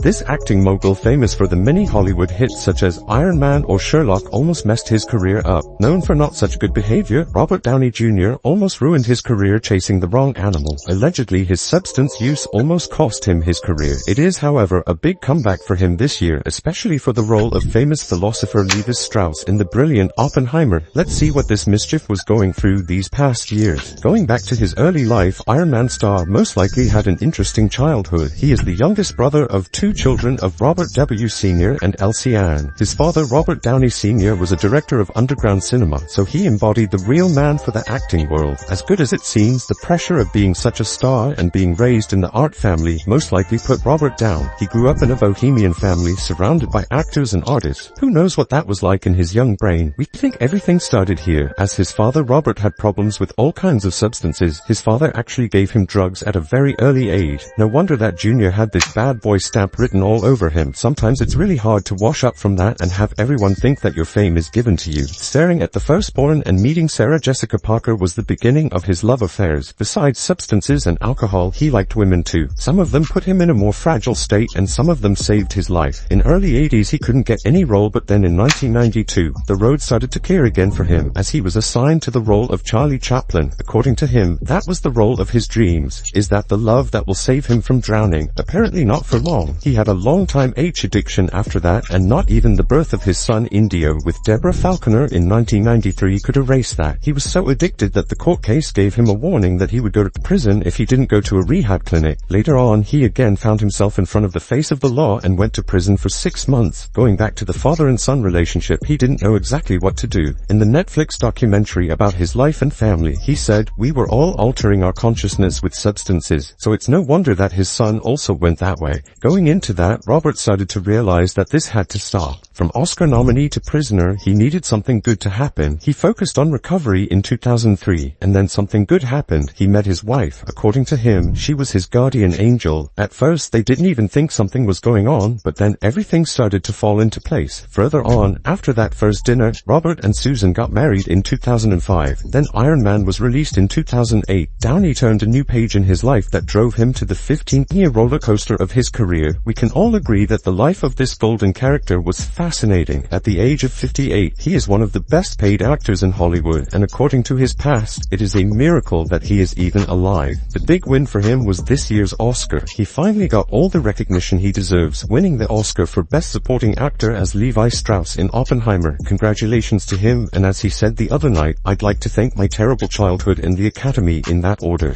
This acting mogul, famous for the many Hollywood hits such as Iron Man or Sherlock, almost messed his career up. Known for not such good behavior, Robert Downey Jr. almost ruined his career chasing the wrong animal. Allegedly, his substance use almost cost him his career. It is, however, a big comeback for him this year, especially for the role of famous philosopher Levi Strauss in the brilliant Oppenheimer. Let's see what this mischief was going through these past years. Going back to his early life, Iron Man star most likely had an interesting childhood. He is the youngest brother of two children of Robert W. Sr. and Elsie Ann. His father, Robert Downey Sr., was a director of underground cinema, so he embodied the real man for the acting world. As good as it seems, the pressure of being such a star and being raised in the art family most likely put Robert down. He grew up in a bohemian family surrounded by actors and artists. Who knows what that was like in his young brain? We think everything started here, as his father Robert had problems with all kinds of substances. His father actually gave him drugs at a very early age. No wonder that Junior had this bad boy stamp written all over him. Sometimes it's really hard to wash up from that and have everyone think that your fame is given to you. Staring at the firstborn and meeting Sarah Jessica Parker was the beginning of his love affairs. Besides substances and alcohol, he liked women too. Some of them put him in a more fragile state and some of them saved his life. In early 80s he couldn't get any role, but then in 1992, the road started to clear again for him as he was assigned to the role of Charlie Chaplin. According to him, that was the role of his dreams. Is that the love that will save him from drowning? Apparently not for long. He had a long-time H addiction after that, and not even the birth of his son Indio with Deborah Falconer in 1993 could erase that. He was so addicted that the court case gave him a warning that he would go to prison if he didn't go to a rehab clinic. Later on, he again found himself in front of the face of the law and went to prison for 6 months. Going back to the father and son relationship, he didn't know exactly what to do. In the Netflix documentary about his life and family, he said, "We were all altering our consciousness with substances, so it's no wonder that his son also went that way." Going into that, Robert started to realize that this had to stop. From Oscar nominee to prisoner, he needed something good to happen. He focused on recovery in 2003, and then something good happened. He met his wife. According to him, she was his guardian angel. At first, they didn't even think something was going on, but then everything started to fall into place. Further on, after that first dinner, Robert and Susan got married in 2005. Then Iron Man was released in 2008. Downey turned a new page in his life that drove him to the 15-year roller coaster of his career. We can all agree that the life of this golden character was fascinating. At the age of 58, he is one of the best paid actors in Hollywood, and according to his past, it is a miracle that he is even alive. The big win for him was this year's Oscar. He finally got all the recognition he deserves, winning the Oscar for Best Supporting Actor as Levi Strauss in Oppenheimer. Congratulations to him, and as he said the other night, "I'd like to thank my terrible childhood and the Academy in that order."